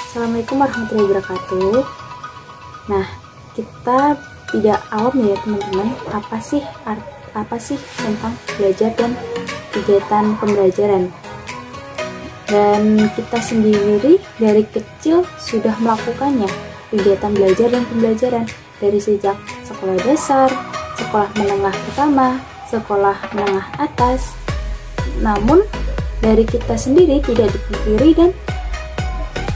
Assalamualaikum warahmatullahi wabarakatuh. Nah, kita tidak awam ya teman-teman, apa sih tentang belajar dan kegiatan pembelajaran. Dan kita sendiri dari kecil sudah melakukannya, kegiatan belajar dan pembelajaran dari sejak sekolah dasar, sekolah menengah pertama, sekolah menengah atas. Namun dari kita sendiri tidak dipungkiri dan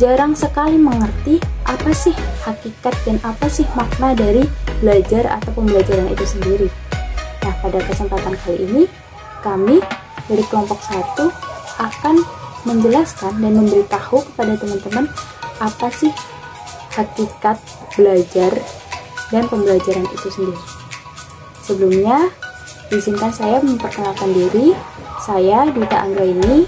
jarang sekali mengerti apa sih hakikat dan apa sih makna dari belajar atau pembelajaran itu sendiri. Nah, pada kesempatan kali ini kami dari kelompok 1 akan menjelaskan dan memberitahu kepada teman-teman apa sih hakikat belajar dan pembelajaran itu sendiri. Sebelumnya, izinkan saya memperkenalkan diri. Saya Dita Anggraini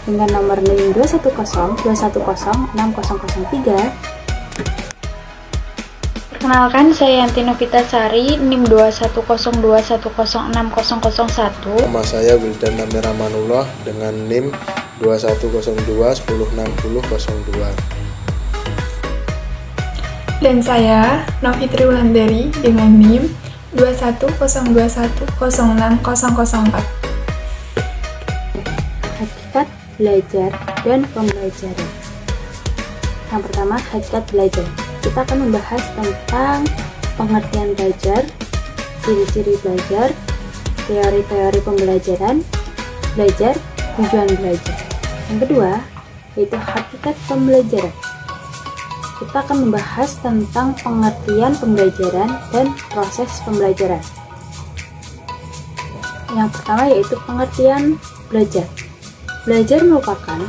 dengan nomor NIM 21021060003. Perkenalkan, saya Yanti Novita Sari, NIM 21021060001. Nama saya Wildan Namir Ramanullah dengan NIM 2102106002. Dan saya Novitri Wulandari dengan NIM 21021060004. Hakikat belajar dan pembelajaran. Yang pertama, hakikat belajar. Kita akan membahas tentang pengertian belajar, ciri-ciri belajar, teori-teori pembelajaran, belajar, tujuan belajar. Yang kedua, yaitu hakikat pembelajaran. Kita akan membahas tentang pengertian pembelajaran dan proses pembelajaran. Yang pertama yaitu pengertian belajar. Belajar merupakan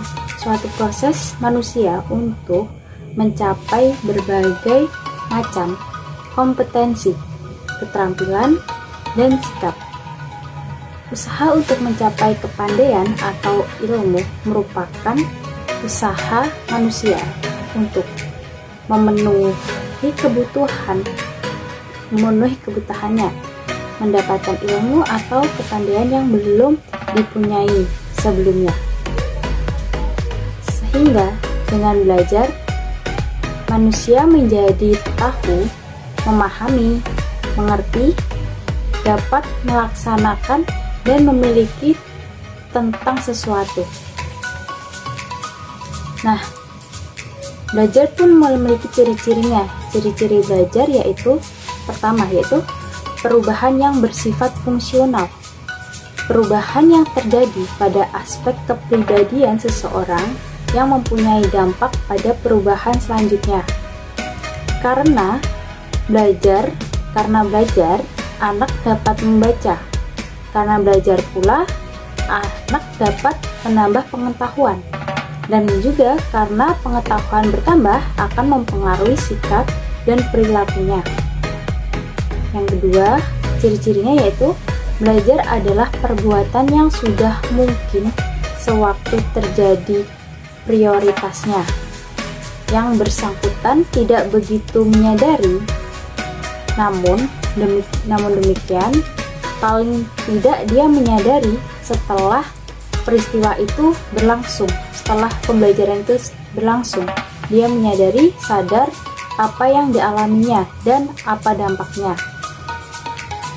suatu proses manusia untuk mencapai berbagai macam kompetensi, keterampilan, dan sikap. Usaha untuk mencapai kepandaian atau ilmu merupakan usaha manusia untuk memenuhi kebutuhannya, mendapatkan ilmu atau kepandaian yang belum dipunyai sebelumnya. Sehingga dengan belajar, manusia menjadi tahu, memahami, mengerti, dapat melaksanakan dan memiliki tentang sesuatu. Nah, belajar pun memiliki ciri-cirinya. Ciri-ciri belajar yaitu pertama yaitu perubahan yang bersifat fungsional. Perubahan yang terjadi pada aspek kepribadian seseorang yang mempunyai dampak pada perubahan selanjutnya. Karena belajar, anak dapat membaca. Karena belajar pula, anak dapat menambah pengetahuan. Dan juga karena pengetahuan bertambah akan mempengaruhi sikap dan perilakunya. Yang kedua, ciri-cirinya yaitu belajar adalah perbuatan yang sudah mungkin sewaktu terjadi prioritasnya. Yang bersangkutan tidak begitu menyadari, namun demikian paling tidak dia menyadari setelah peristiwa itu berlangsung. Setelah pembelajaran itu berlangsung, dia menyadari, sadar apa yang dialaminya dan apa dampaknya.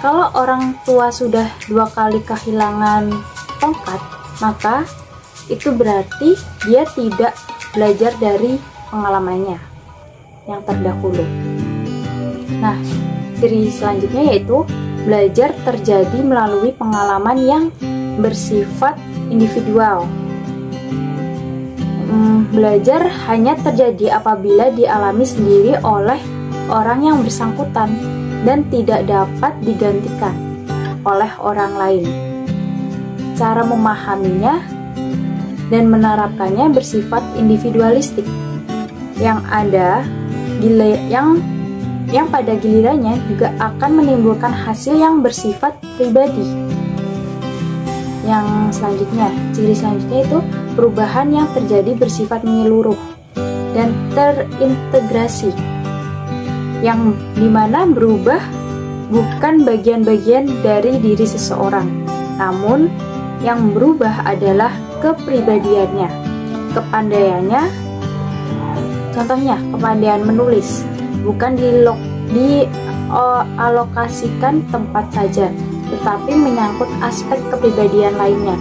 Kalau orang tua sudah 2 kali kehilangan tongkat, maka itu berarti dia tidak belajar dari pengalamannya yang terdahulu. Nah, ciri selanjutnya yaitu belajar terjadi melalui pengalaman yang bersifat individual. Belajar hanya terjadi apabila dialami sendiri oleh orang yang bersangkutan dan tidak dapat digantikan oleh orang lain. Cara memahaminya dan menerapkannya bersifat individualistik yang pada gilirannya juga akan menimbulkan hasil yang bersifat pribadi. Yang selanjutnya, ciri selanjutnya itu perubahan yang terjadi bersifat menyeluruh dan terintegrasi, yang dimana berubah bukan bagian-bagian dari diri seseorang, namun yang berubah adalah kepribadiannya, kepandaiannya, Contohnya, kepandaian menulis bukan dialokasikan tempat saja, tetapi menyangkut aspek kepribadian lainnya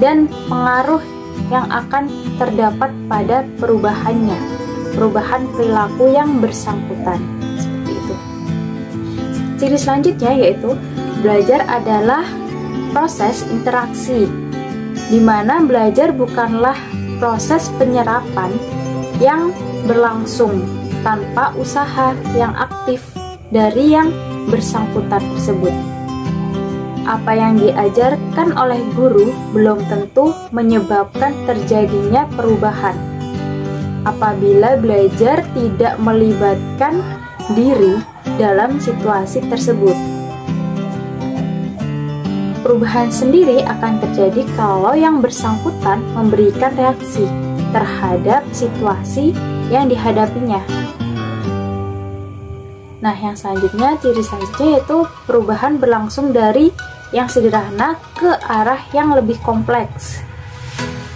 dan pengaruh yang akan terdapat pada perubahan perilaku yang bersangkutan. Seperti itu. Ciri selanjutnya yaitu belajar adalah proses interaksi, di mana belajar bukanlah proses penyerapan yang berlangsung tanpa usaha yang aktif dari yang bersangkutan tersebut. Apa yang diajarkan oleh guru belum tentu menyebabkan terjadinya perubahan apabila belajar tidak melibatkan diri dalam situasi tersebut. Perubahan sendiri akan terjadi kalau yang bersangkutan memberikan reaksi terhadap situasi yang dihadapinya. Nah, yang selanjutnya, ciri selanjutnya yaitu perubahan berlangsung dari yang sederhana ke arah yang lebih kompleks.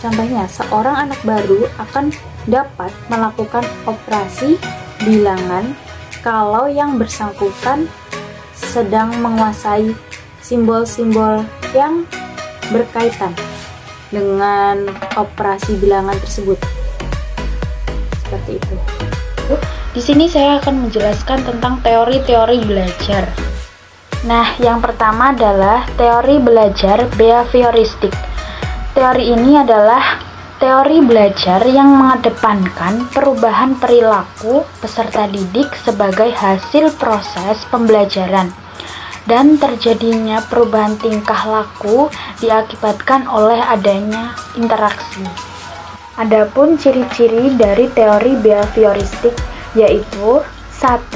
Contohnya, seorang anak baru akan dapat melakukan operasi bilangan kalau yang bersangkutan sedang menguasai simbol-simbol yang berkaitan dengan operasi bilangan tersebut. Seperti itu. Di sini saya akan menjelaskan tentang teori-teori belajar. Nah, yang pertama adalah teori belajar behavioristik. Teori ini adalah teori belajar yang mengedepankan perubahan perilaku peserta didik sebagai hasil proses pembelajaran dan terjadinya perubahan tingkah laku diakibatkan oleh adanya interaksi. Adapun ciri-ciri dari teori behavioristik yaitu 1.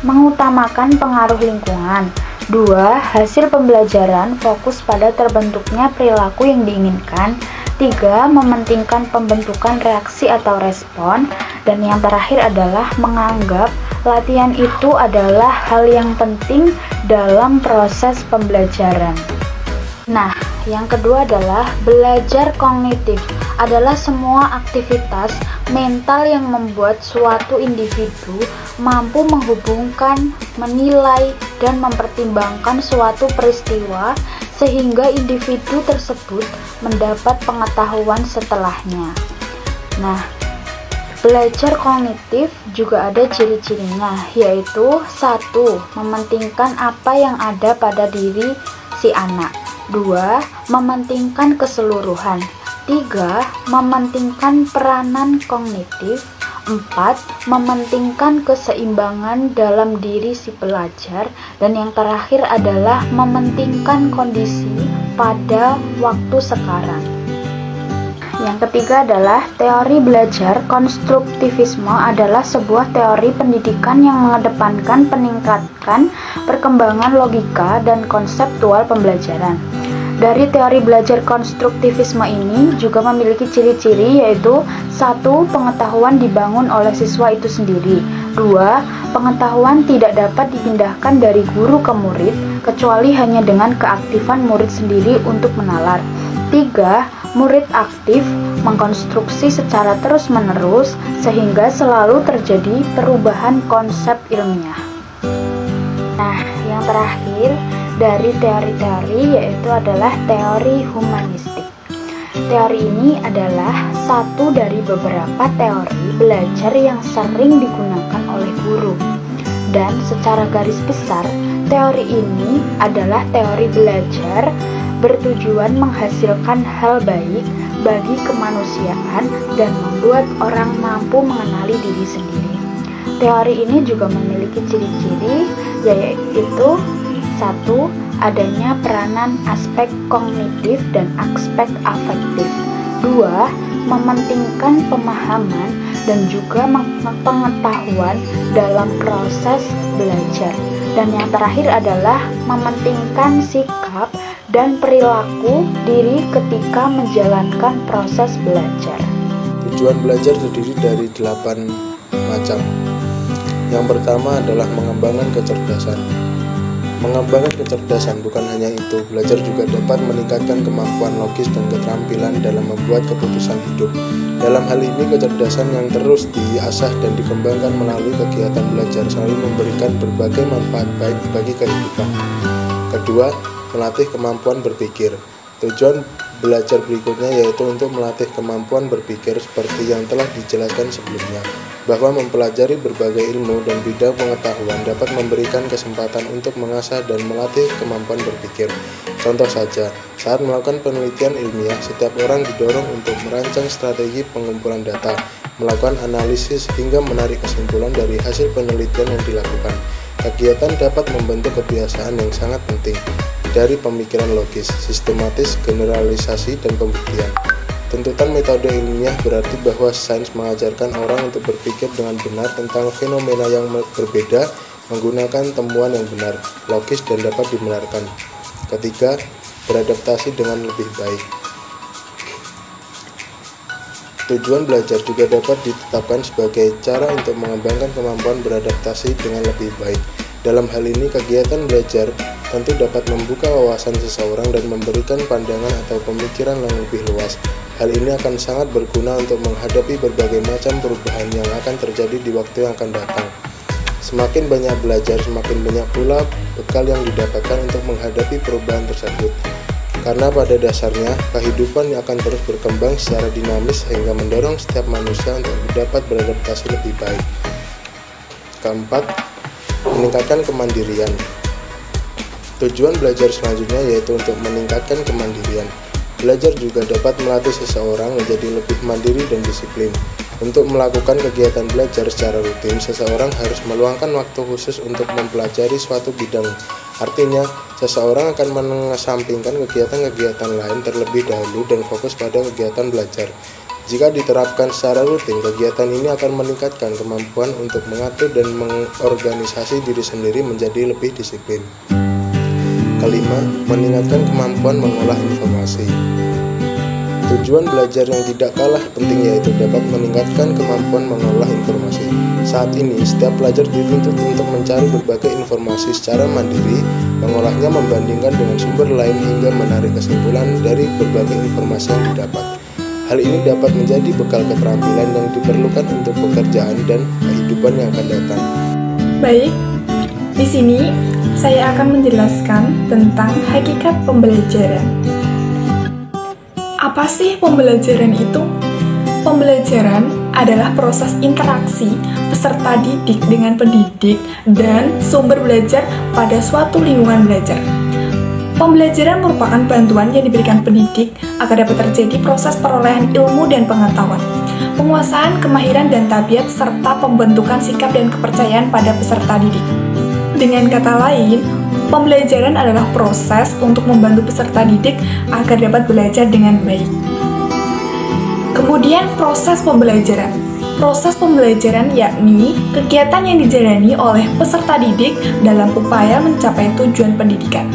Mengutamakan pengaruh lingkungan. 2. Hasil pembelajaran fokus pada terbentuknya perilaku yang diinginkan. 3. Mementingkan pembentukan reaksi atau respon. Dan yang terakhir adalah menganggap latihan itu adalah hal yang penting dalam proses pembelajaran. Nah, yang kedua adalah belajar kognitif. Adalah semua aktivitas mental yang membuat suatu individu mampu menghubungkan, menilai, dan mempertimbangkan suatu peristiwa sehingga individu tersebut mendapat pengetahuan setelahnya. Nah, belajar kognitif juga ada ciri-cirinya, yaitu 1. Mementingkan apa yang ada pada diri si anak. 2. Mementingkan keseluruhan. 3. Mementingkan peranan kognitif. 4. Mementingkan keseimbangan dalam diri si pelajar. Dan yang terakhir adalah mementingkan kondisi pada waktu sekarang. Yang ketiga adalah teori belajar konstruktivisme adalah sebuah teori pendidikan yang mengedepankan peningkatan perkembangan logika dan konseptual pembelajaran. Dari teori belajar konstruktivisme ini juga memiliki ciri-ciri yaitu 1. Pengetahuan dibangun oleh siswa itu sendiri. 2. Pengetahuan tidak dapat dipindahkan dari guru ke murid kecuali hanya dengan keaktifan murid sendiri untuk menalar. 3. Murid aktif mengkonstruksi secara terus-menerus sehingga selalu terjadi perubahan konsep ilmiah. Nah, yang terakhir dari teori-teori yaitu adalah teori humanistik. Teori ini adalah satu dari beberapa teori belajar yang sering digunakan oleh guru. Dan secara garis besar, teori ini adalah teori belajar bertujuan menghasilkan hal baik bagi kemanusiaan dan membuat orang mampu mengenali diri sendiri. Teori ini juga memiliki ciri-ciri yaitu 1. Adanya peranan aspek kognitif dan aspek afektif. 2. Mementingkan pemahaman dan juga pengetahuan dalam proses belajar. Dan yang terakhir adalah mementingkan sikap dan perilaku diri ketika menjalankan proses belajar. Tujuan belajar terdiri dari 8 macam. Yang pertama adalah mengembangkan kecerdasan. mengembangkan kecerdasan. Bukan hanya itu, belajar juga dapat meningkatkan kemampuan logis dan keterampilan dalam membuat keputusan hidup. Dalam hal ini, kecerdasan yang terus diasah dan dikembangkan melalui kegiatan belajar selalu memberikan berbagai manfaat baik bagi kehidupan. Kedua, melatih kemampuan berpikir. Tujuan belajar berikutnya yaitu untuk melatih kemampuan berpikir seperti yang telah dijelaskan sebelumnya, bahwa mempelajari berbagai ilmu dan bidang pengetahuan dapat memberikan kesempatan untuk mengasah dan melatih kemampuan berpikir. Contoh saja, saat melakukan penelitian ilmiah, setiap orang didorong untuk merancang strategi pengumpulan data, melakukan analisis hingga menarik kesimpulan dari hasil penelitian yang dilakukan. Kegiatan dapat membentuk kebiasaan yang sangat penting dari pemikiran logis, sistematis, generalisasi, dan pembuktian. Tuntutan metode ilmiah berarti bahwa sains mengajarkan orang untuk berpikir dengan benar tentang fenomena yang berbeda menggunakan temuan yang benar, logis, dan dapat dibenarkan. Ketiga, beradaptasi dengan lebih baik. Tujuan belajar juga dapat ditetapkan sebagai cara untuk mengembangkan kemampuan beradaptasi dengan lebih baik. Dalam hal ini, kegiatan belajar tentu dapat membuka wawasan seseorang dan memberikan pandangan atau pemikiran yang lebih luas. Hal ini akan sangat berguna untuk menghadapi berbagai macam perubahan yang akan terjadi di waktu yang akan datang. Semakin banyak belajar, semakin banyak pula bekal yang didapatkan untuk menghadapi perubahan tersebut. Karena pada dasarnya, kehidupan akan terus berkembang secara dinamis sehingga mendorong setiap manusia untuk dapat beradaptasi lebih baik. Keempat, meningkatkan kemandirian. Tujuan belajar selanjutnya yaitu untuk meningkatkan kemandirian. Belajar juga dapat melatih seseorang menjadi lebih mandiri dan disiplin. Untuk melakukan kegiatan belajar secara rutin, seseorang harus meluangkan waktu khusus untuk mempelajari suatu bidang. Artinya, seseorang akan mengesampingkan kegiatan-kegiatan lain terlebih dahulu dan fokus pada kegiatan belajar. Jika diterapkan secara rutin, kegiatan ini akan meningkatkan kemampuan untuk mengatur dan mengorganisasi diri sendiri menjadi lebih disiplin. Kelima, meningkatkan kemampuan mengolah informasi. Tujuan belajar yang tidak kalah penting yaitu dapat meningkatkan kemampuan mengolah informasi. Saat ini, setiap pelajar dituntut untuk mencari berbagai informasi secara mandiri, mengolahnya membandingkan dengan sumber lain hingga menarik kesimpulan dari berbagai informasi yang didapat. Hal ini dapat menjadi bekal keterampilan yang diperlukan untuk pekerjaan dan kehidupan yang akan datang. Baik, di sini saya akan menjelaskan tentang hakikat pembelajaran. Apa sih pembelajaran itu? Pembelajaran adalah proses interaksi peserta didik dengan pendidik dan sumber belajar pada suatu lingkungan belajar. Pembelajaran merupakan bantuan yang diberikan pendidik agar dapat terjadi proses perolehan ilmu dan pengetahuan, penguasaan kemahiran dan tabiat, serta pembentukan sikap dan kepercayaan pada peserta didik. Dengan kata lain, pembelajaran adalah proses untuk membantu peserta didik agar dapat belajar dengan baik. Kemudian proses pembelajaran. Proses pembelajaran yakni kegiatan yang dijalani oleh peserta didik dalam upaya mencapai tujuan pendidikan.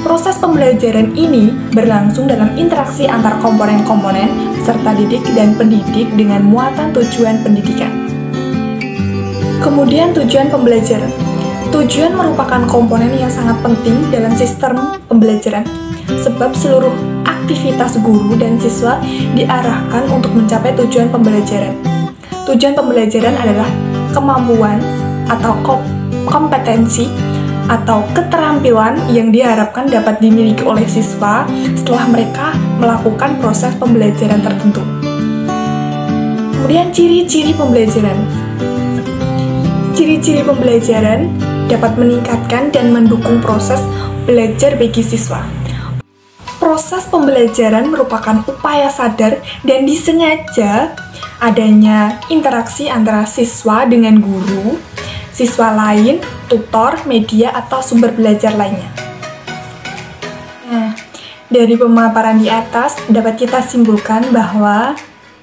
Proses pembelajaran ini berlangsung dalam interaksi antar komponen-komponen peserta didik dan pendidik dengan muatan tujuan pendidikan. Kemudian tujuan pembelajaran. Tujuan merupakan komponen yang sangat penting dalam sistem pembelajaran, sebab seluruh aktivitas guru dan siswa diarahkan untuk mencapai tujuan pembelajaran. Tujuan pembelajaran adalah kemampuan atau kompetensi atau keterampilan yang diharapkan dapat dimiliki oleh siswa setelah mereka melakukan proses pembelajaran tertentu. Kemudian ciri-ciri pembelajaran. Ciri-ciri pembelajaran dapat meningkatkan dan mendukung proses belajar bagi siswa. Proses pembelajaran merupakan upaya sadar dan disengaja adanya interaksi antara siswa dengan guru, siswa lain, tutor, media, atau sumber belajar lainnya. Nah, dari pemaparan di atas dapat kita simpulkan bahwa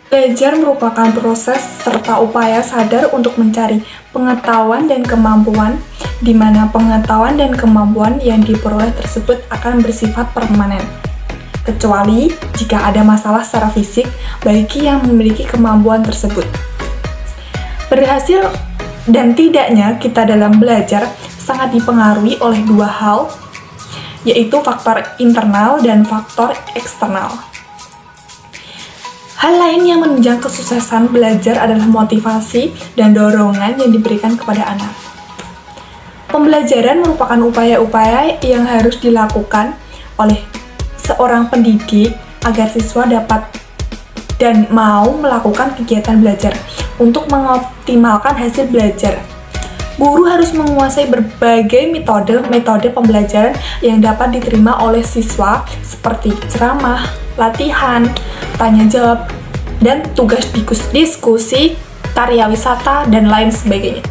belajar merupakan proses serta upaya sadar untuk mencari pengetahuan dan kemampuan, di mana pengetahuan dan kemampuan yang diperoleh tersebut akan bersifat permanen, kecuali jika ada masalah secara fisik bagi yang memiliki kemampuan tersebut. Berhasil dan tidaknya kita dalam belajar sangat dipengaruhi oleh dua hal, yaitu faktor internal dan faktor eksternal. Hal lain yang menunjang kesuksesan belajar adalah motivasi dan dorongan yang diberikan kepada anak. Pembelajaran merupakan upaya-upaya yang harus dilakukan oleh seorang pendidik agar siswa dapat dan mau melakukan kegiatan belajar untuk mengoptimalkan hasil belajar. Guru harus menguasai berbagai metode pembelajaran yang dapat diterima oleh siswa seperti ceramah, latihan, tanya jawab, dan tugas diskusi, karya wisata, dan lain sebagainya.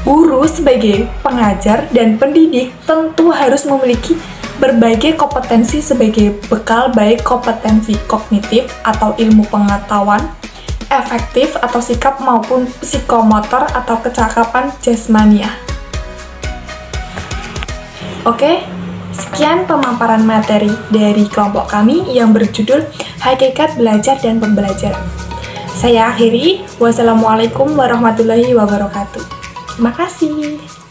Guru sebagai pengajar dan pendidik tentu harus memiliki berbagai kompetensi sebagai bekal, baik kompetensi kognitif atau ilmu pengetahuan, efektif atau sikap, maupun psikomotor atau kecakapan jasmania. Oke, sekian pemaparan materi dari kelompok kami yang berjudul Hakikat Belajar dan Pembelajaran. Saya akhiri, wassalamualaikum warahmatullahi wabarakatuh. Terima kasih.